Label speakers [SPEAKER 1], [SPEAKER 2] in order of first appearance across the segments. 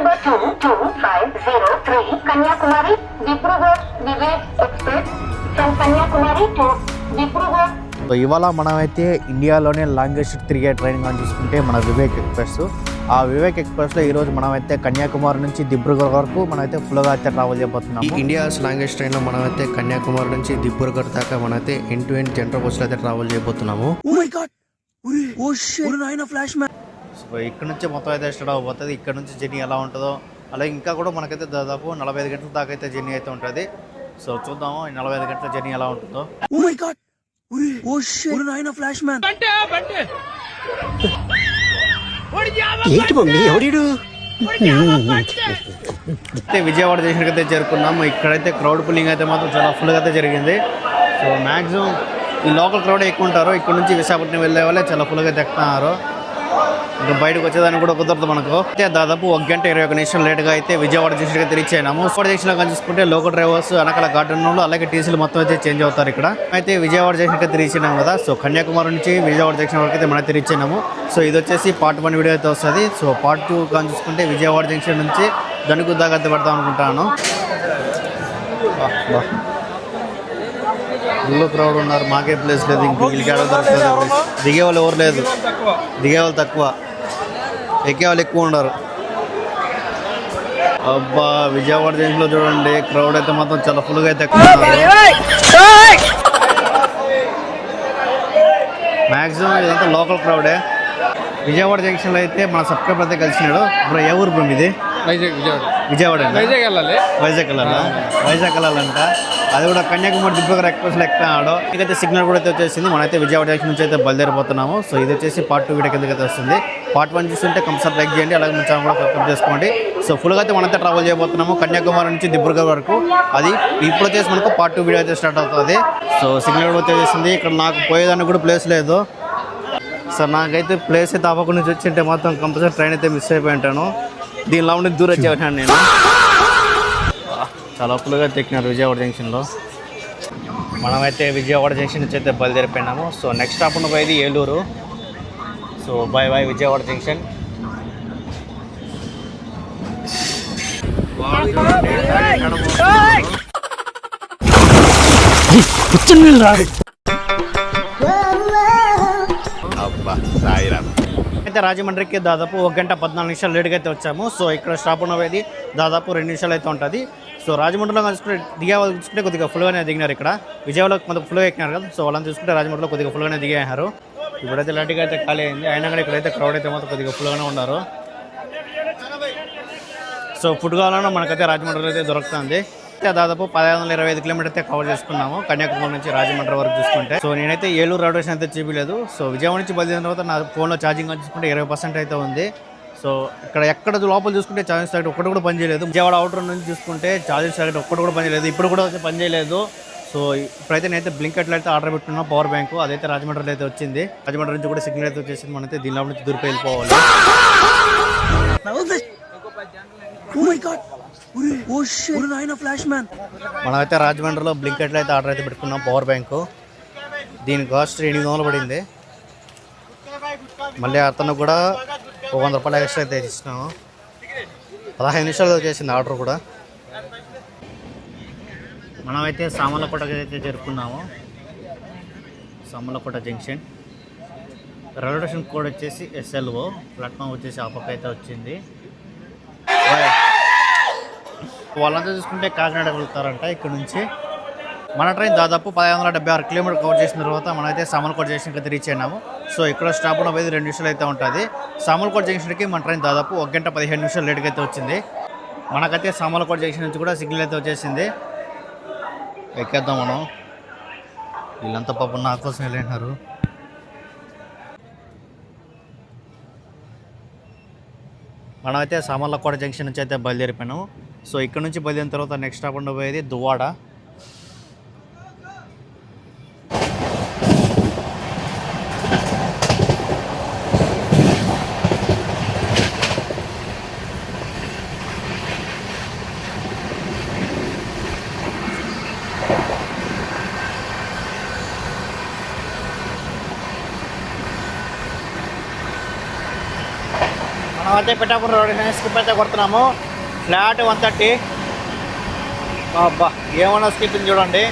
[SPEAKER 1] number 22503 Kanyakumari Dibrugarh Vivek Express from Kanyakumari to Dibrugarh.
[SPEAKER 2] So ఇవాళ మనమైతే ఇండియాలోనే longest తిరిగే ట్రైన్ కానీ చూసుకుంటే మన వివేక్ ఎక్స్ప్రెస్. ఆ వివేక్ ఎక్స్ప్రెస్లో ఈరోజు మనమైతే కన్యాకుమారి నుంచి దిబ్రూగఢ్ వరకు మనమైతే ఫుల్గా అయితే ట్రావెల్ చేయబోతున్నాం. ఇండియాస్ లాంగెస్ట్ ట్రైన్లో మనమైతే కన్యాకుమారి నుంచి దిబ్రూగఢ్ దాకా మనమైతే ఎండ్ టు ఎండ్ జనరల్ బస్సులో అయితే ట్రావెల్ చేయబోతున్నాము. సో ఇక్కడ నుంచి మొత్తం అయితే స్టార్ట్ అవబోతుంది. ఇక్కడ నుంచి జర్నీ ఎలా ఉంటుందో, అలాగే ఇంకా కూడా మనకైతే దాదాపు 45 గంటల దాకా అయితే జర్నీ అయితే ఉంటుంది. సో చూద్దాము ఈ 45 గంటల జర్నీ ఎలా ఉంటుందో. అయితే విజయవాడ స్టేషన్కి చేరుకున్నాము. ఇక్కడైతే క్రౌడ్ పుల్లింగ్ అయితే మాత్రం చాలా ఫుల్గా అయితే జరిగింది. సో మ్యాక్సిమం ఈ లోకల్ క్రౌడ్ ఎక్కువ ఉంటారు. ఇక్కడ నుంచి విశాఖపట్నం వెళ్ళే వాళ్ళే చాలా ఫుల్గా అయితే ఎక్కుతున్నారు. ఇంకా బయటకు వచ్చేదానికి కూడా కుదరదు మనకు. అయితే దాదాపు 1 గంట 21 నిమిషాలు లేట్గా అయితే విజయవాడ స్టేషన్కి అయితే రీచ్ అయినాము. విజయవాడ స్టేషన్లో కానీ చూసుకుంటే లోకల్ డ్రైవర్స్ వెనకాల గార్డెన్ వాళ్ళు అలాగే టీసీలు మొత్తం అయితే చేంజ్ అవుతారు. ఇక్కడ అయితే విజయవాడ స్టేషన్కి అయితే రీచ్ అయినాము కదా. సో కన్యాకుమారి నుంచి విజయవాడ స్టేషన్ వరకు అయితే మనైతే రీచ్ అయినాము. సో ఇది వచ్చేసి పార్ట్ 1 వీడియో అయితే వస్తుంది. సో పార్ట్ 2 కానీ చూసుకుంటే విజయవాడ జంక్షన్ నుంచి దనుకు దాకా అయితే పెడతాం అనుకుంటాను. ఫుల్ క్రౌడ్ ఉన్నారు, మాకే ప్లేస్ లేదు. ఇంక వీళ్ళకి ఎక్కడ దొరుకుతుంది? దిగేవాళ్ళు ఎవరు లేదు, దిగేవాళ్ళు తక్కువ, ఎక్కేవాళ్ళు ఎక్కువ ఉన్నారు. అబ్బా విజయవాడ జంక్షన్లో చూడండి క్రౌడ్ అయితే మాత్రం చాలా ఫుల్గా అయితే ఎక్కువ ఉన్నారు. మ్యాక్సిమం ఇదంతా లోకల్ క్రౌడే. విజయవాడ జంక్షన్లో అయితే మన సబ్స్క్రైబర్ అయితే కలిసినాడు. ఇప్పుడు ఏ ఊరు బ్రో ఇది? విజయవాడ వైజాగ్ వెళ్ళాలంట. అది కూడా కన్యాకుమారి దిబ్రూగఢ్ ఎక్స్ప్రెస్లో ఎక్కుతున్నాడు. ఇకైతే సిగ్నల్ కూడా అయితే వచ్చేసింది. మనమైతే విజయవాడ జంక్షన్ నుంచి అయితే బయలుదేరిపోతున్నాము. సో ఇది వచ్చేసి పార్ట్ 2 వీడియో కిందకైతే వస్తుంది. పార్ట్ 1 చూస్తుంటే కంపల్సరీ లైక్ చేయండి, అలాగే మన ఛానల్ కూడా సబ్స్క్రైబ్ చేసుకోండి. సో ఫుల్గా అయితే మనైతే ట్రావెల్ చేయబోతున్నాము కన్యాకుమారి నుంచి దిబ్రూగఢ్ వరకు. అది ఇప్పుడు వచ్చేసి మనకు పార్ట్ 2 వీడియో అయితే స్టార్ట్ అవుతుంది. సో సిగ్నల్ కూడా వచ్చేసింది. ఇక్కడ నాకు పోయేదానికి కూడా ప్లేస్ లేదు. సో నాకైతే ప్లేస్ అయితే అవ్వకుండా నుంచి వచ్చింటే మాత్రం కంపల్సరీ ట్రైన్ అయితే మిస్ అయిపోయి ఉంటాను. దీనిలో ఉండి దూరం వచ్చేసాను నేను. చాలా ఫుల్గా ఎక్కినారు విజయవాడ జంక్షన్లో. మనమైతే విజయవాడ జంక్షన్ నుంచి అయితే బయలుదేరిపోయినాము. సో నెక్స్ట్ స్టాప్ పోయేది Eluru. So by by Vijayawada junction. అయితే రాజమండ్రికి దాదాపు 1 గంట 14 నిమిషాలు లేట్గా అయితే వచ్చాము. సో ఇక్కడ స్టాప్ పోయేది దాదాపు 2 నిమిషాలు అయితే ఉంటుంది. సో రాజమండ్రిలో చూసుకుంటే దిగేవాళ్ళు చూసుకుంటే కొద్దిగా ఫుల్గానే దిగినారు. ఇక్కడ విజయవాడలో కొంత ఫుల్గా ఎక్కినారు కదా. సో వాళ్ళని చూసుకుంటే రాజమండ్రిలో కొద్దిగా ఫుల్గానే దిగేశారు. ఇప్పుడైతే లైట్గా అయితే ఖాళీ అయింది. అయినా కానీ ఇక్కడైతే క్రౌడ్ అయితే మాత్రం కొద్దిగా ఫుల్గానే ఉన్నారు. సో ఫుడ్ కావాలన్నా మనకైతే రాజమండ్రిలో అయితే దొరుకుతుంది. దాదాపు 1525 కిలోమీటర్ అయితే కవర్ చేసుకున్నాము కన్యాకుమారి నుంచి రాజమండ్రి వరకు చూసుకుంటే. సో నేనైతే ఏలూరు రైల్వే స్టేషన్ అయితే చూపించలేదు. సో విజయవాడ నుంచి బయలుదేరిన తర్వాత నా ఫోన్లో ఛార్జింగ్ చూసుకుంటే 20% అయితే ఉంది. సో ఇక్కడ ఎక్కడ లోపల చూసుకుంటే ఛార్జింగ్ సాకెట్ ఒక్కటి కూడా పనిచేయలేదు. విజయవాడ అవుటర్ నుంచి చూసుకుంటే ఛార్జింగ్ సాకెట్ ఒక్కటి కూడా పనిచేయలేదు. ఇప్పుడు కూడా అయితే పనిచేయలేదు. సో ఇప్పుడైతే నేనైతే బ్లింకెట్లో అయితే ఆర్డర్ పెట్టుకున్నా పవర్ బ్యాంకు. అదైతే రాజమండ్రిలో అయితే వచ్చింది. రాజమండ్రి నుంచి కూడా సిగ్నల్ అయితే వచ్చేసింది. మనైతే దీనిలో నుంచి దూరిపోయి వెళ్ళిపోవాలి. మనమైతే రాజమండ్రిలో బ్లింకెట్లో అయితే ఆర్డర్ అయితే పెట్టుకున్నాం పవర్ బ్యాంకు. దీని కాస్ట్ 800 పడింది. మళ్ళీ అతను కూడా 100 రూపాయలు ఎక్స్ట్రా అయితే ఇచ్చినాము. 15 నిమిషాలు వచ్చేసింది ఆర్డర్ కూడా. మనమైతే సామర్లకోటకి అయితే చేరుకున్నాము. Samarlakota junction. Railway station code వచ్చేసి SLO. ప్లాట్ఫామ్ వచ్చేసి ఆ పక్క అయితే వచ్చింది. వాళ్ళంతా చూసుకుంటే కాకినాడ వెళ్తారంట ఇక్కడ నుంచి. మన ట్రైన్ దాదాపు 1576 కిలోమీటర్ కవర్ చేసిన తర్వాత మనమైతే సామర్లకోట జంక్షన్కి అయితే రీచ్ అయినాము. సో ఇక్కడ స్టాప్ పోయేది 2 నిమిషాలు అయితే ఉంటుంది. సామర్లకోట జంక్షన్కి మన ట్రైన్ దాదాపు 1 గంట 15 నిమిషాలు లేట్గా అయితే వచ్చింది. మనకైతే సామర్లకోట జంక్షన్ నుంచి కూడా సిగ్నల్ అయితే వచ్చేసింది. ఎక్కేద్దాం మనం. వీళ్ళంతా పాపం నా కోసం వెళ్ళినారు. మనమైతే సామర్లకోట జంక్షన్ నుంచి అయితే బయలుదేరిపోయినాము. సో ఇక్కడ నుంచి బయలుదేరిన తర్వాత నెక్స్ట్ స్టాప్ పోయేది దువ్వాడ. అయితే పిఠాపురం రోడ్ స్కిప్ అయితే కొడుతున్నాము. ఫ్లాట్ 130. అబ్బా ఏమన్నా స్కిప్పింగ్ చూడండి.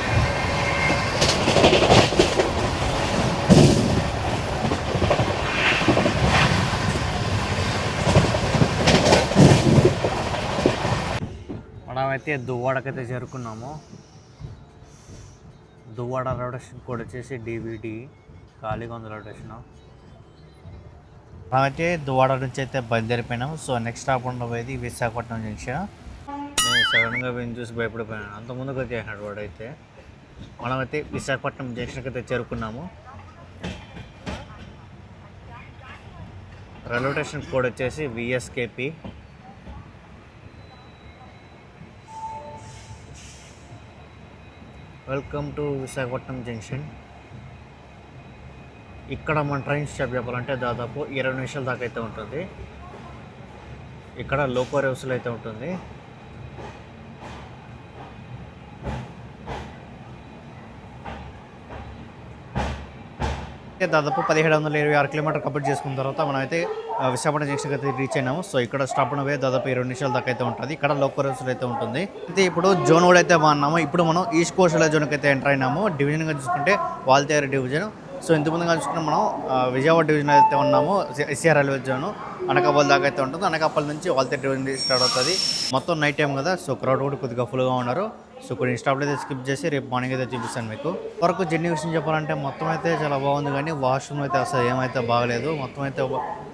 [SPEAKER 2] మనమైతే దువ్వాడకైతే చేరుకున్నాము. దువ్వాడ రొటేషన్ కోడ్ వచ్చేసి DVD. ఖాళీగా ఉంది రొటేషన్. మనమైతే దువ్వాడ నుంచి అయితే బయలుదేరిపోయినాము. సో నెక్స్ట్ స్టాప్ ఉండబోయేది విశాఖపట్నం జంక్షన్. నేను సడన్గా విని చూసి భయపడిపోయాను. అంత ముందుకు వచ్చేసినాడు వాడైతే. మనమైతే విశాఖపట్నం జంక్షన్కి అయితే చేరుకున్నాము. రైల్వే స్టేషన్ కోడ్ వచ్చేసి VSKP. Welcome to Visakhapatnam junction. ఇక్కడ మన ట్రైన్ స్టాప్ చెప్పాలంటే దాదాపు 20 నిమిషాల దాకా అయితే ఉంటుంది. ఇక్కడ లోకో రేవ్స్లో అయితే ఉంటుంది. దాదాపు 1726 కిలోమీటర్ కంప్లీట్ చేసుకున్న తర్వాత మనం అయితే విశాఖపట్నం జంక్షన్ అయితే రీచ్ అయినాము. సో ఇక్కడ స్టాప్ ఉన్నవే దాదాపు 20 నిమిషాల దాకా అయితే ఉంటుంది. ఇక్కడ లోకల్ రేవ్స్లో అయితే ఉంటుంది. అయితే ఇప్పుడు జోన్ కూడా అయితే బాగున్నాము. ఇప్పుడు మనం ఈస్ట్ కోస్ట్ జోన్కి అయితే ఎంటర్ అయినాము. డివిజన్గా చూసుకుంటే వాల్తేరు డివిజన్. సో ఇంతకుముందుగా చూసుకుంటే మనం విజయవాడ డివిజన్ అయితే ఉన్నాము. SCR రైల్వే జోన్ అనకాపల్లి దాకా అయితే ఉంటుంది. అనకాపల్లి నుంచి వాల్తేరు డివిజన్ స్టార్ట్ అవుతుంది. మొత్తం నైట్ టైం కదా, సో క్రౌడ్ కూడా కొద్దిగా ఫుల్గా ఉన్నారు. సో కొన్ని స్టాప్లు అయితే స్కిప్ చేసి రేపు మార్నింగ్ అయితే చూపిస్తాను మీకు. వరకు జర్నీ విషయం చెప్పాలంటే మొత్తం అయితే చాలా బాగుంది, కానీ వాష్రూమ్ అయితే అసలు ఏమైతే బాగలేదు. మొత్తం అయితే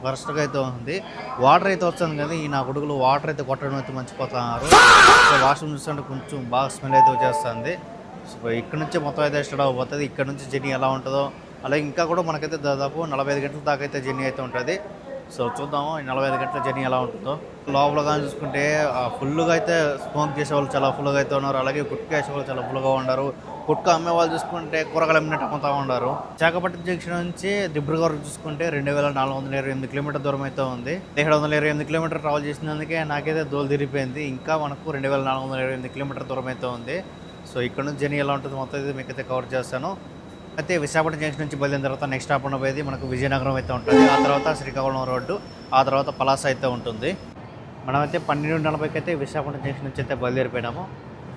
[SPEAKER 2] వరస్ట్గా అయితే ఉంది. వాటర్ అయితే వస్తుంది కానీ ఈ నా కొడుకులు వాటర్ అయితే కొట్టడం అయితే మర్చిపోతున్నారు. సో వాష్రూమ్ చూస్తుంటే కొంచెం బాగా స్మెల్ అయితే వచ్చేస్తుంది. సో ఇక్కడ నుంచి మొత్తం అయితే స్టార్ట్ అయిపోతుంది. ఇక్కడ నుంచి జర్నీ ఎలా ఉంటుందో, అలాగే ఇంకా కూడా మనకైతే దాదాపు 45 గంటల దాకా అయితే జర్నీ అయితే ఉంటుంది. సో చూద్దాము ఈ 45 గంటల జర్నీ ఎలా ఉంటుందో. లోపల కానీ చూసుకుంటే ఫుల్గా అయితే స్మోక్ చేసేవాళ్ళు చాలా ఫుల్గా అయితే ఉన్నారు. అలాగే గుట్కా వేసేవాళ్ళు చాలా ఫుల్గా ఉన్నారు. గుట్కా అమ్మే వాళ్ళు చూసుకుంటే కూరగాయలు అమ్మినట్టు అమ్ముతూ ఉన్నారు. విశాఖపట్నం జంక్షన్ నుంచి దిబ్రుగఢ్ చూసుకుంటే 2428 కిలోమీటర్ దూరం అయితే ఉంది. 1728 కిలోమీటర్ ట్రావెల్ చేసినందుకే నాకైతే దోలు తిరిగిపోయింది. ఇంకా మనకు 2428 కిలోమీటర్ దూరం అయితే ఉంది. సో ఇక్కడ నుంచి జర్నీ ఎలా ఉంటుంది మొత్తం అయితే మీకైతే కవర్ చేస్తాను. అయితే విశాఖపట్నం జంక్షన్ నుంచి బయలుదేరిన తర్వాత నెక్స్ట్ స్టాప్ ఉండబోయేది మనకు విజయనగరం అయితే ఉంటుంది. ఆ తర్వాత శ్రీకాకుళం రోడ్డు, ఆ తర్వాత పలాస అయితే ఉంటుంది. మనమైతే 12:40కి అయితే విశాఖపట్నం జంక్షన్ నుంచి అయితే బయలుదేరిపోయినాము.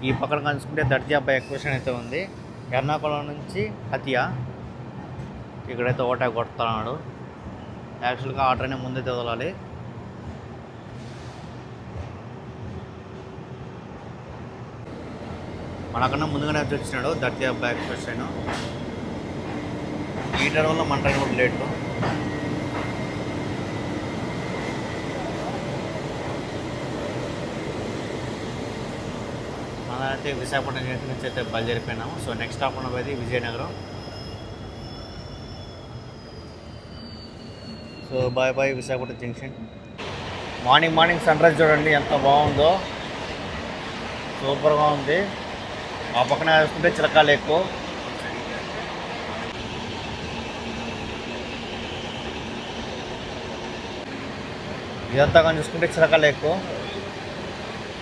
[SPEAKER 2] ఈ పక్కన కలుసుకుంటే దర్జాబాయ్ ఎక్స్ప్రెషన్ అయితే ఉంది. ఎర్నాకుళం నుంచి హతియా ఇక్కడైతే ఓటా కొడుతున్నాడు. యాక్చువల్గా ఆ ట్రైన్ ముందైతే వదలాలి. మనకన్నా ముందుగానే వచ్చి వచ్చినాడు దర్జాబాయ్ ఎక్స్ప్రెషన్. ఈ ట్రైన్ వల్ల మన ట్రైన్ కూడా లేటు. మనమైతే విశాఖపట్నం జంక్షన్ నుంచి అయితే బయలుదేరిపోయినాము. సో నెక్స్ట్ స్టాప్ ఉండబోయేది Vizianagaram. So bye bye Visakhapatnam junction. Morning sunrise చూడండి ఎంత బాగుందో, సూపర్గా ఉంది. ఆ పక్కన చూసుకుంటే చిలకాలు ఎక్కువ. ఇదంతా కానీ చూసుకుంటే చిలకలు ఎక్కువ.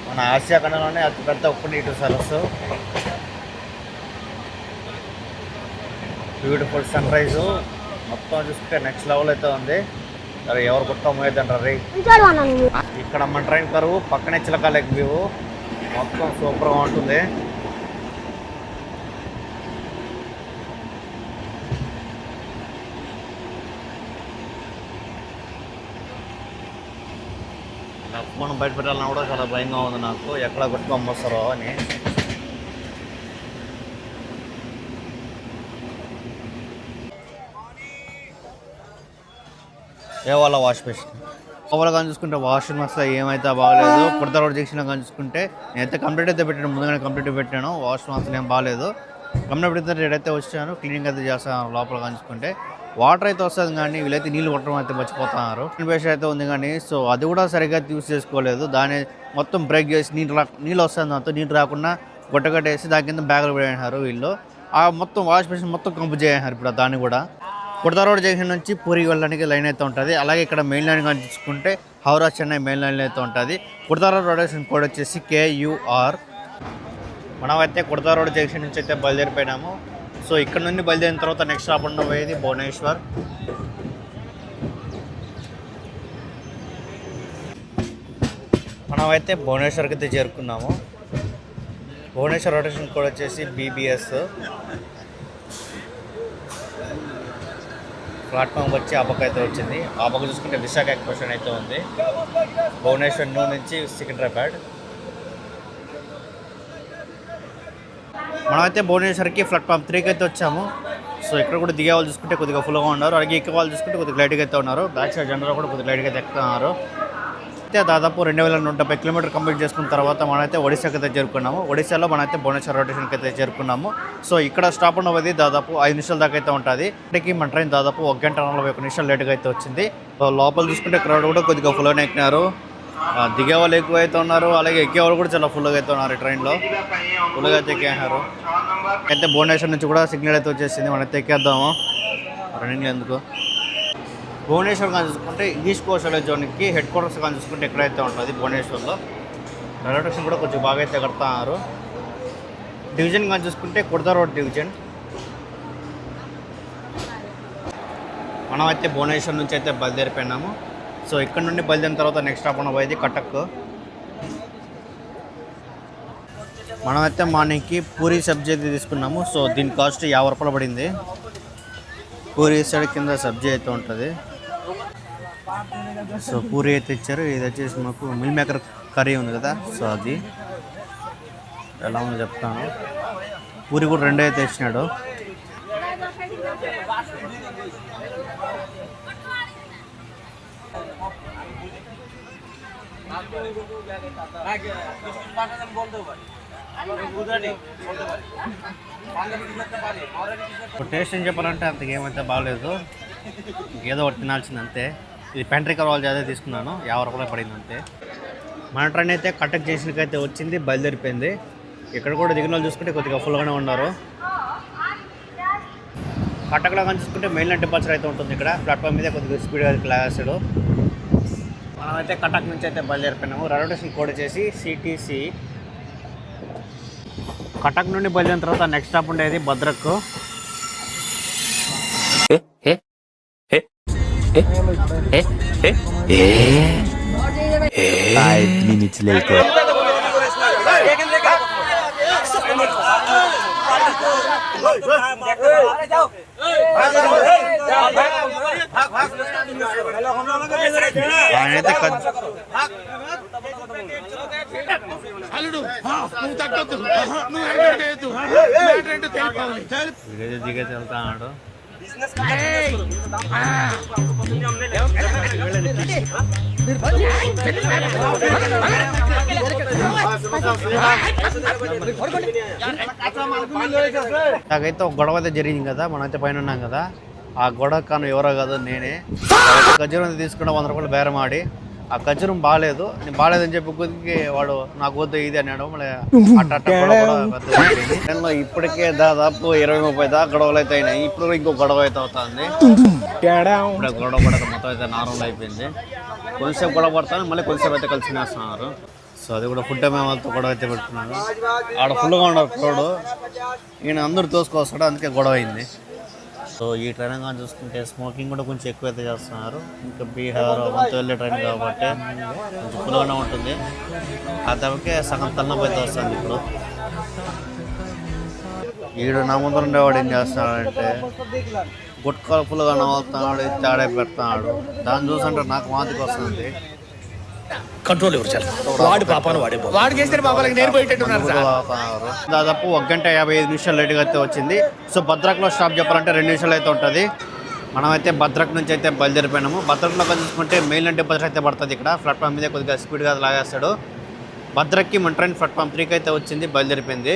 [SPEAKER 2] మన ఆసియా ఖండంలోనే అతిపెద్ద ఉప్పు నీటి సరస్సు. బ్యూటిఫుల్ సన్ రైజు మొత్తం చూసుకుంటే నెక్స్ట్ లెవెల్ అయితే ఉంది. సరే ఎవరు గుర్తా మోయేదంటారు. ఇక్కడ మన ట్రైన్ కరువు పక్కనే చిలకలు ఎక్కువ. మొత్తం సూపర్గా ఉంటుంది. ఫోన్ బయట పెట్టాలన్నా కూడా చాలా భయంగా ఉంది నాకు, ఎక్కడ కొట్టుకొని వస్తారో అని. ఏ వాళ్ళ వాష్ బేసిన్ ఓవర్ కానీ చూసుకుంటే వాష్రూమ్ అసలు ఏమైతే బాగలేదు. కుర్తా రోడ్ జంక్షన్లో కానీ చూసుకుంటే నేనైతే కంప్లీట్ అయితే పెట్టాను, ముందుగానే కంప్లీట్ పెట్టాను. వాష్రూమ్ అసలు ఏం బాగాలేదు. కంప్లీట్ పెడితే రేడైతే వచ్చాను, క్లీనింగ్ అయితే చేస్తాను. లోపల కానీ చూసుకుంటే వాటర్ అయితే వస్తుంది కానీ వీళ్ళైతే నీళ్ళు కొట్టడం అయితే మర్చిపోతున్నారు. బేస్ అయితే ఉంది కానీ సో అది కూడా సరిగ్గా యూస్ చేసుకోలేదు. దాన్ని మొత్తం బ్రేక్ చేసి నీళ్ళు వస్తుంది, దాంతో నీళ్ళు రాకుండా గుట్టగట్టేసి దాని కింద బ్యాగులు పెట్టేసినారు వీళ్ళు. ఆ మొత్తం వాష్ బేసిన్ మొత్తం కంపు చేసినారు ఇప్పుడు దాన్ని కూడా. కుర్తా రోడ్ జంక్షన్ నుంచి పూరి వెళ్ళడానికి లైన్ అయితే ఉంటుంది. అలాగే ఇక్కడ మెయిన్ లైన్ కానీ చూసుకుంటే హౌరా చెన్నై మెయిన్ లైన్ అయితే ఉంటుంది. కుర్తా రోడ్ రొటేషన్ కోడ్ వచ్చేసి KUR. మనమైతే కుర్తా రోడ్ జంక్షన్ నుంచి అయితే బయలుదేరిపోయినాము. సో ఇక్కడ నుండి బయలుదేరిన తర్వాత నెక్స్ట్ స్టాప్ ఉండబోయేది భువనేశ్వర్. మనమైతే భువనేశ్వర్కి అయితే చేరుకున్నాము. భువనేశ్వర్ రొటేషన్ కోడ్ వచ్చేసి BBS. ప్లాట్ఫామ్ వచ్చి ఆ పక్క అయితే వచ్చింది. ఆ పక్క చూసుకుంటే విశాఖ ఎక్స్ప్రెషన్ అయితే ఉంది. భువనేశ్వర్ న్యూ నుంచి సికింద్రాబాద్. మనమైతే భువనేశ్వర్కి ప్లాట్ఫామ్ 3కి అయితే వచ్చాము. సో ఇక్కడ కూడా దిగే వాళ్ళు చూసుకుంటే కొద్దిగా ఫుల్గా ఉన్నారు, అలాగే ఎక్కే వాళ్ళు చూసుకుంటే కొద్దిగా లైట్గా అయితే ఉన్నారు. బ్యాక్ సైడ్ జనరల్ కూడా కొద్దిగా లైట్గా అయితే ఎక్కుతున్నారు. అయితే దాదాపు 2170 కిలోమీటర్ కంప్లీట్ చేసుకున్న తర్వాత మనమైతే ఒడిశాకి అయితే చేరుకున్నాము. ఒడిశాలో మనమైతే భువనేశ్వర్ రొటేషన్కి అయితే చేరుకున్నాము. సో ఇక్కడ స్టాప్ ఉన్నది దాదాపు 5 నిమిషాల దాకా అయితే ఉంటుంది. ఇప్పటికి మన ట్రైన్ దాదాపు 1 గంట 41 నిమిషాలు లేట్గా అయితే వచ్చింది. లోపల చూసుకుంటే క్రౌడ్ కూడా కొద్దిగా ఫుల్గానే ఎక్కినారు. దిగే వాళ్ళు ఎక్కువ అయితే ఉన్నారు, అలాగే ఎక్కే వాళ్ళు కూడా చాలా ఫుల్గా అయితే ఉన్నారు. ఈ ట్రైన్లో ఫుల్గా అయితే ఎక్కేసారు. అయితే భువనేశ్వర్ నుంచి కూడా సిగ్నల్ అయితే వచ్చేసింది. మనైతే ఎక్కేద్దాము రన్నింగ్లో ఎందుకు. భువనేశ్వర్ కానీ చూసుకుంటే ఈస్ట్ కోస్ట్ రైల్వే జోన్కి హెడ్ క్వార్టర్స్ కానీ చూసుకుంటే ఎక్కడైతే ఉంటుంది భువనేశ్వర్లో. రైల్వే స్టేషన్ కూడా కొంచెం బాగా అయితే కడుతున్నారు. డివిజన్ కానీ చూసుకుంటే కుర్దా రోడ్ డివిజన్. మనమైతే భువనేశ్వర్ నుంచి అయితే బయలుదేరిపోయినాము. సో ఇక్కడ నుండి బయలుదేరిన తర్వాత నెక్స్ట్ స్టాప్ ఉన్న పోయేది కటక్. మనమైతే మార్నింగ్కి పూరి సబ్జీ అయితే తీసుకున్నాము. సో దీని కాస్ట్ 50 రూపాయలు పడింది. పూరి సైడ్ కింద సబ్జీ అయితే ఉంటుంది. సో పూరి అయితే ఇచ్చారు. ఇది వచ్చేసి మాకు మిల్ మేకర్ కర్రీ ఉంది కదా, సో అది ఎలా ఉందో చెప్తాను. పూరి కూడా 2 అయితే ఇచ్చినాడు. టేస్ట్ ఏం చెప్పాలంటే అంతకు ఏమైతే బాగలేదు, ఏదో ఒకటి తినాల్సింది అంతే. ఇది పెంట్రీ కర్వాల్ అదే తీసుకున్నాను, 50 రూపాయలు పడింది అంతే. మన ట్రైన్ అయితే కటక్ జంక్షన్కి అయితే వచ్చింది, బయలుదేరిపోయింది. ఇక్కడ కూడా దిగిన వాళ్ళు చూసుకుంటే కొద్దిగా ఫుల్గానే ఉన్నారు. కటక్లో కానీ చూసుకుంటే మెయిన్ లైన్ డిపార్చర్ అయితే ఉంటుంది. ఇక్కడ ప్లాట్ఫామ్ మీద కొద్దిగా స్పీడ్గా క్లాసాడు. మనమైతే కటక్ నుంచి అయితే బయలుదేరిపోయినాము. రైల్వే స్టేషన్ కోడ్ వచ్చేసి CTC. కటక్ నుండి బయలుదేరిన తర్వాత నెక్స్ట్ స్టాప్ ఉండేది భద్రక్. ఆయనైతే దిగైతే వెళ్తాడు. నాకైతే ఒక గొడవ అయితే జరిగింది కదా, మనమైతే పైన ఉన్నాం కదా. ఆ గొడవ కాను ఎవరో కాదు నేనే. ఖర్జూరం తీసుకున్న 100 రూపాయలు బేరం ఆడి, ఆ ఖర్జూరం బాగాలేదు, నేను బాగాలేదని చెప్పి కొద్దికి వాడు నాకు వద్దు ఇది అన్నాడు. మళ్ళీ ట్రైన్లో ఇప్పటికే దాదాపు 20-30 దాకా గొడవలు అయితే అయినాయి. ఇప్పుడు ఇంకో గొడవ అయితే అవుతుంది. ఇప్పుడు గొడవ పడక మొత్తం అయితే నార్మల్ అయిపోయింది. కొంచెంసేపు గొడవ పడతాను, మళ్ళీ కొంచెంసేపు అయితే కలిసి వేస్తున్నారు. సో అది కూడా ఫుడ్ టైం వాళ్ళతో గొడవ అయితే పెట్టుకున్నాను. ఆడ ఫుల్గా ఉండరు క్రౌడ్, ఈయన అందరూ తోసుకొస్తాడు, అందుకే గొడవ అయింది. సో ఈ ట్రైన్ కానీ చూసుకుంటే స్మోకింగ్ కూడా కొంచెం ఎక్కువ అయితే చేస్తున్నారు. ఇంకా బీహార్ అంతా వెళ్ళే ట్రైన్ కాబట్టి కొంచెం ఫుల్గానే ఉంటుంది. ఆ తమకే సగం తలనొప్పి అయితే వస్తుంది. ఇప్పుడు ఈడు నా ముందర ఉండేవాడు ఏం చేస్తున్నాడంటే గుట్కా ఫుల్గా నవ్వుతున్నాడు, తేడా పెడుతున్నాడు. దాన్ని చూసంటే నాకు వాంతికి వస్తుంది.
[SPEAKER 3] కంట్రోల్ ఎవరు చాలు, వాడి పాపాను వాడు చేస్తే పాపాలకి నేను పోయేటట్టున్నారు.
[SPEAKER 2] దాదాపు 1 గంట 55 నిమిషాలు లేట్గా అయితే వచ్చింది. సో భద్రక్లో స్టాప్ చెప్పాలంటే 2 నిమిషాలు అయితే ఉంటుంది. మనమైతే భద్రక్ నుంచి అయితే బయలుదేరిపోయినాము. భద్రక్లో చూసుకుంటే మెయిన్ లైన్ డిపార్చర్ అయితే పడుతుంది. ఇక్కడ ప్లాట్ఫామ్ మీద కొద్దిగా స్పీడ్గా లాగేస్తాడు. భద్రక్కి మన ట్రైన్ ప్లాట్ఫామ్ 3కి అయితే వచ్చింది, బయలుదేరిపోయింది.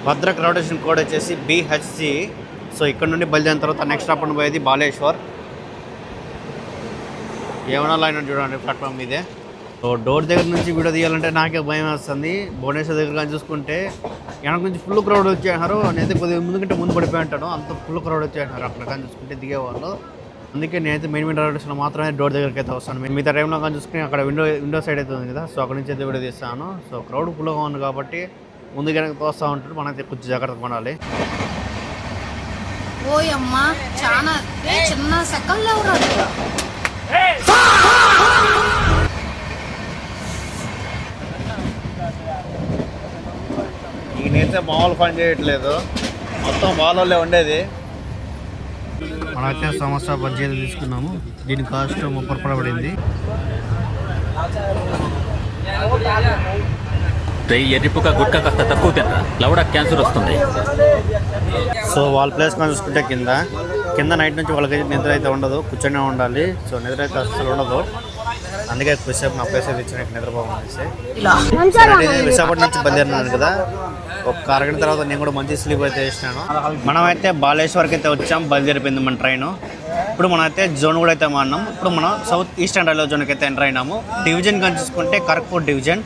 [SPEAKER 2] భద్రక్ రైల్వే స్టేషన్ కోడ్ వచ్చేసి BHC. సో ఇక్కడ నుండి బయలుదేరిన తర్వాత నెక్స్ట్ స్టాప్ పోయేది బాలేశ్వర్. ఏమన్నా లైన్ చూడండి ప్లాట్ఫామ్ మీదే. సో డోర్ దగ్గర నుంచి వీడియో తీయాలంటే నాకే భయం వేస్తుంది. భువనేశ్వర్ దగ్గర కానీ చూసుకుంటే వెనక నుంచి ఫుల్ క్రౌడ్ వచ్చేసారు. నేనైతే కొద్దిగా ముందు పడిపోయి ఉంటాను, అంత ఫుల్ క్రౌడ్ వచ్చేసారు అక్కడ కానీ చూసుకుంటే దిగేవాళ్ళు. అందుకే నేనైతే మెయిన్ రైల్వే స్టేషన్లో మాత్రమే డోర్ దగ్గరికి అయితే వస్తాను. మిగతా టైంలో కానీ చూసుకుని అక్కడ విండో సైడ్ అయితే ఉంది కదా, సో అక్కడ నుంచి అయితే వీడియో తీస్తాను. సో క్రౌడ్ ఫుల్గా ఉంది కాబట్టి ముందు వెనక తోస్తూ ఉంటాడు, మనైతే కొంచెం జాగ్రత్తగా పడాలి.
[SPEAKER 4] ఓయమ్మా చాలా చిన్న సెకండ్లో
[SPEAKER 2] ఈయనైతే మామూలు పని చేయట్లేదు, మొత్తం వాళ్ళే ఉండేది. మనమైతే సమోసా బజ్జీలు తీసుకున్నాము. దీని కాస్ట్ 30 రూపాయలు పడింది.
[SPEAKER 4] ఎర్రిపుక గుట్క కాస్త తక్కువ తిన్నా లవడ క్యాన్సర్ వస్తుంది.
[SPEAKER 2] సో వాళ్ళ ప్లేస్ కానీ చూసుకుంటే కింద నైట్ నుంచి వాళ్ళకి నిద్ర అయితే ఉండదు, కూర్చొనే ఉండాలి. సో నిద్ర అయితే అసలు ఉండదు. అందుకే కొద్దిసేపు నా ప్లేస్ అయితే ఇచ్చిన నిద్రపోవాలనేసి. విశాఖపట్నం నుంచి బయలుదేరినాను కదా, ఒక అరగంట తర్వాత నేను కూడా మంచి స్లీప్ అయితే వేసినాను. మనమైతే బాలేశ్వర్కి అయితే వచ్చాం, బయలుదేరిపోయింది మన ట్రైన్. ఇప్పుడు మనం అయితే జోన్ కూడా అయితే మారినాం. ఇప్పుడు మనం సౌత్ ఈస్టర్న్ రైల్వే జోన్కి అయితే ఎంటర్ అయినాము. డివిజన్ కానీ చూసుకుంటే ఖరగ్పూర్ డివిజన్.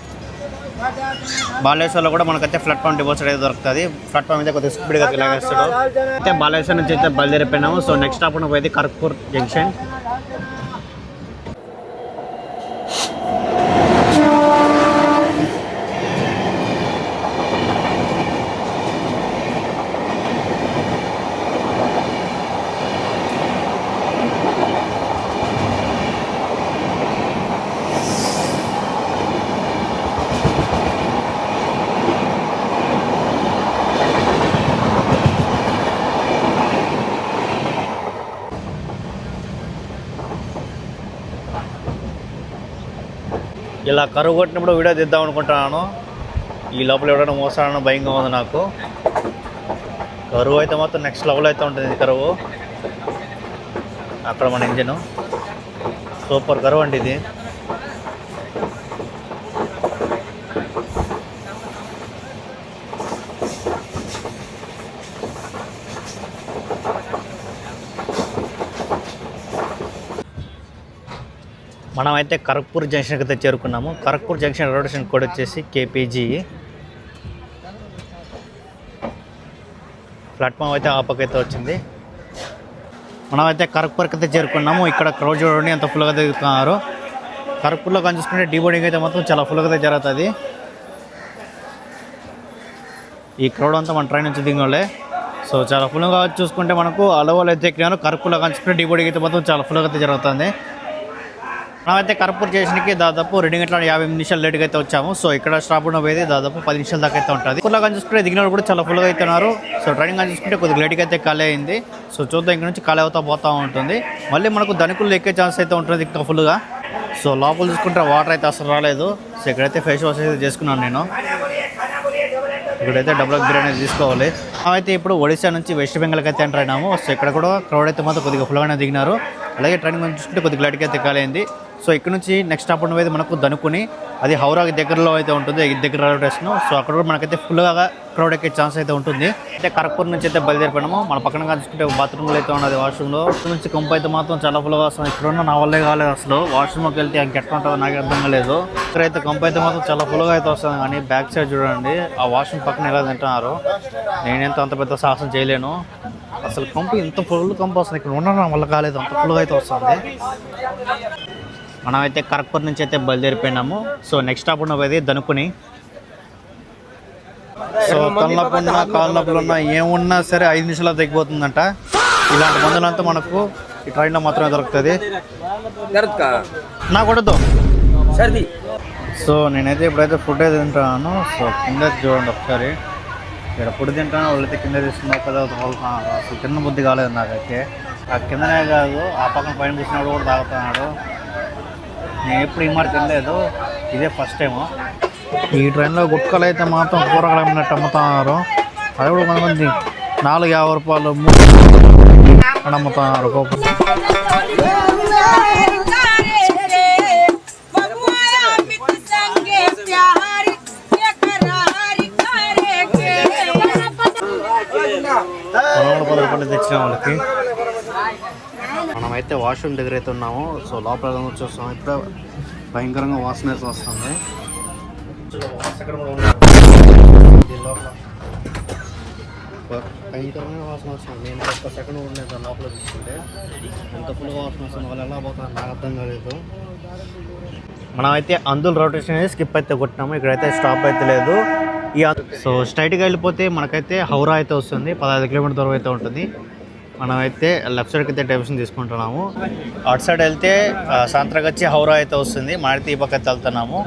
[SPEAKER 2] బాలేశ్వర్లో కూడా మనకైతే ప్లాట్ఫామ్ డిపోర్ట్స్ అయితే దొరుకుతుంది. ప్లాట్ఫామ్ అయితే కొద్దిగా స్పీడ్గా తిరగేస్తాడు. అయితే బాలేశ్వర్ నుంచి అయితే బయలుదేరిపోయినాము. సో నెక్స్ట్ స్టాప్ పోయింది ఖరగ్పూర్ జంక్షన్. ఇలా కరువు కొట్టినప్పుడు వీడియో తీద్దాం అనుకుంటున్నాను. ఈ లోపల ఎవడైనా మోసాడని భయంగా ఉంది నాకు. కరువు అయితే మాత్రం నెక్స్ట్ లెవెల్ అయితే ఉంటుంది. కరువు అక్కడ మన ఇంజిన్ సూపర్ కరువు అండి ఇది. మనమైతే ఖరగ్పూర్ జంక్షన్కి అయితే చేరుకున్నాము. Kharagpur junction railway station code వచ్చేసి KPG. ప్లాట్ఫామ్ అయితే ఆ పక్క అయితే వచ్చింది. మనమైతే ఖరగ్పూర్కి అయితే చేరుకున్నాము. ఇక్కడ క్రౌడ్ చూడండి ఎంత ఫుల్గా తిరుగుతున్నారు. ఖరగ్పూర్లో కానీ చూసుకుంటే డీబోర్డింగ్ అయితే మాత్రం చాలా ఫుల్గా అయితే జరుగుతుంది. ఈ క్రౌడ్ అంతా మన ట్రైన్ నుంచి దిగినోళ్ళే. సో చాలా ఫుల్గా చూసుకుంటే మనకు అలవాళ్ళు అయితే ఎక్కినారు. ఖరగ్పూర్లో కానీ చూసుకుంటే డీబోర్డింగ్ అయితే మాత్రం చాలా ఫుల్గా అయితే జరుగుతుంది. మనమైతే ఖరగ్పూర్ స్టేషన్కి దాదాపు 2 గంటల 50 నిమిషాలు లేట్గా అయితే వచ్చాము. సో ఇక్కడ స్టాప్ ఉన్న పోయేది దాదాపు 10 నిమిషాల దాకా అయితే ఉంటుంది. ఫుల్గా కానీ చూసుకుంటే దిగిన కూడా చాలా ఫుల్గా అయితే ఉన్నారు. సో ట్రైన్ కానీ చూసుకుంటే కొద్దిగా లేట్గా అయితే ఖాళీ అయింది. సో చూద్దాం ఇక్కడ నుంచి ఖాళీ అవుతా పోతూ ఉంటుంది. మళ్ళీ మనకు ధనికులు ఎక్కే ఛాన్స్ అయితే ఉంటుంది ఇక్కడ ఫుల్గా. సో లోపల చూసుకుంటే వాటర్ అయితే అసలు రాలేదు. సో ఇక్కడైతే ఫేస్ వాష్ అయితే చేసుకున్నాను నేను. ఇక్కడైతే డబుల్ బిర్యానీ అనేది తీసుకోవాలి. అయితే ఇప్పుడు ఒడిశా నుంచి వెస్ట్ బెంగాల్కి అయితే ఎంటర్ అయినాము. సో ఇక్కడ కూడా క్రౌడ్ అయితే మాత్రం కొద్దిగా ఫుల్గానే దిగినారు. అలాగే ట్రైన్ మనం చూసుకుంటే కొద్దిగా లేట్గా అయితే ఖాళీ అయింది. సో ఇక్కడ నుంచి నెక్స్ట్ స్టాప్ ఉండేది మనకు ధనుకుని, అది హౌరా దగ్గరలో అయితే ఉంటుంది, దగ్గర రైల్వే స్టేషన్. సో అక్కడ కూడా మనకైతే ఫుల్గా క్రౌడ్ ఎక్కే ఛాన్స్ అయితే ఉంటుంది. అయితే ఖరగ్పూర్ నుంచి అయితే బయలుదేరిపోయినాము. మన పక్కన చూసుకుంటే బాత్రూమ్లో అయితే ఉన్నది, వాష్రూమ్లో నుంచి కంపు అయితే మాత్రం చాలా ఫుల్గా వస్తుంది. ఇక్కడ ఉన్న నా వల్లే కాలేదు అసలు. వాష్రూమ్కి వెళ్తే ఇంకెట్లా ఉంటుందో నాకు అర్థం కాలేదు. ఇక్కడైతే కంపు అయితే మాత్రం చాలా ఫుల్గా అయితే వస్తుంది. కానీ బ్యాక్ సైడ్ చూడండి, ఆ వాష్రూమ్ పక్కన ఎలా తింటున్నారు. నేనైతే అంత పెద్ద సాహసం చేయలేను. అసలు కంపు ఇంత ఫుల్ కంపు వస్తుంది. ఇక్కడ ఉన్న నా వల్ల కాలేదు, అంత ఫుల్గా అయితే వస్తుంది. మనమైతే ఖరగ్పూర్ నుంచి అయితే బయలుదేరిపోయినాము. సో నెక్స్ట్ స్టాప్ ఉన్నది ధనుకుని. సో తలనొప్పున్నా కాళ్ళ నొప్పులున్నా ఏమున్నా సరే 5 నిమిషాలు తగ్గిపోతుందంట. ఇలాంటి మందులంతా మనకు ఈ ట్రైన్లో మాత్రమే దొరుకుతుంది. నాకు కొడద్దు. సో నేనైతే ఇప్పుడైతే ఫుడ్ అయితే తింటున్నాను. సో కింద చూడండి ఒకసారి, ఇక్కడ ఫుడ్ తింటాను, వాళ్ళైతే కింద తీసుకున్నారు కదా తోలుతున్నారు. అసలు తిన్న బుద్ధి కాలేదు నాకైతే. ఆ కిందనే కాదు, ఆ పక్కన పైన కూర్చున్నాడు కూడా తాగుతున్నాడు. నేను ఎప్పుడు ఈ మాట తినలేదు, ఇదే ఫస్ట్ టైము. ఈ ట్రైన్లో గుట్కలు అయితే మాత్రం కూరగాయలు అమ్మినట్టు అమ్ముతున్నారు. అది కూడా కొంతమంది 4-50 రూపాయలు 3 అమ్ముతున్నారు ఒక్కొక్కరు. రూపాయలు తెచ్చిన వాళ్ళకి. మనమైతే వాష్రూమ్ దగ్గర అయితే ఉన్నాము. సో లోపల చూస్తాం, ఇప్పుడు భయంకరంగా వాసన అయితే వస్తుంది. భయంకరమైన వాసన వస్తుంది. నేను ఒక్క సెకండ్ ఉండేది లోపల చూసుకుంటే ఎంత ఫుల్గా వాసన వస్తుంది. వాళ్ళు ఎలా పోతారు నాకు అర్థం కాలేదు. మనమైతే అందులో రొటేషన్ అనేది స్కిప్ అయితే కొట్టినాము. ఇక్కడైతే స్టాప్ అయితే లేదు. సో స్ట్రైట్గా వెళ్ళిపోతే మనకైతే హౌరా అయితే వస్తుంది. 15 కిలోమీటర్ దూరం అయితే ఉంటుంది. మనమైతే లెఫ్ట్ సైడ్కి అయితే డైవర్షన్ తీసుకుంటున్నాము. అటు సైడ్ వెళ్తే సాంత్రగచ్చి హౌరా అయితే వస్తుంది. మనైతే ఈ పక్క అయితే వెళ్తున్నాము.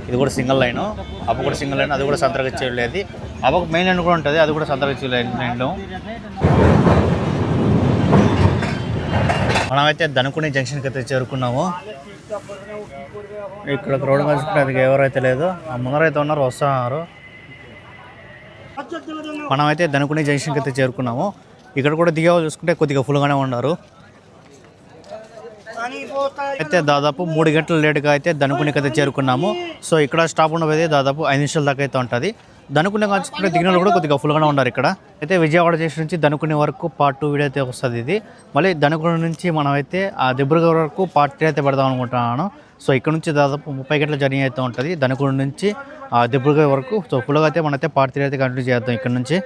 [SPEAKER 2] ఇది కూడా సింగిల్ లైన్, అప్పు కూడా సింగిల్ లైన్, అది కూడా సంతరగచ్చి వెళ్ళేది. అప్ప మెయిన్ లైన్ కూడా ఉంటుంది, అది కూడా సంతరగచ్చి లైన్. మనమైతే దనుకుని జంక్షన్కి అయితే చేరుకున్నాము. ఇక్కడ క్రౌడ్ కలుసుకుంటే అది ఎవరైతే లేదు, ఆ ముందరైతే ఉన్నారు, వస్తున్నారు. మనమైతే దనుకుని జంక్షన్కి అయితే చేరుకున్నాము. ఇక్కడ కూడా దిగేవాళ్ళు చూసుకుంటే కొద్దిగా ఫుల్గానే ఉన్నారు. అయితే దాదాపు 3 గంటల లేటుగా అయితే దనుకునికి అయితే చేరుకున్నాము. సో ఇక్కడ స్టాప్ ఉండేది దాదాపు 5 నిమిషాల దాకా అయితే ఉంటుంది. దనుకుని కాల్చుకుంటే దిగిన కూడా కొద్దిగా ఫుల్గానే ఉన్నారు. ఇక్కడ అయితే విజయవాడ జంక్షన్ నుంచి దనుకుని వరకు పార్ట్ 2 వీడియో అయితే వస్తుంది. ఇది మళ్ళీ దనుకుని నుంచి మనమైతే ఆ దిబ్రుగఢ్ వరకు పార్ట్ 3 అయితే పెడదాం అనుకుంటున్నాను. సో ఇక్కడ నుంచి దాదాపు 30 గంటల జర్నీ అయితే ఉంటుంది దనుకుని నుంచి ఆ దిబ్రుగఢ్ వరకు. సో ఫుల్గా అయితే మనైతే పార్ట్ 3 అయితే కంటిన్యూ చేద్దాం ఇక్కడ నుంచి.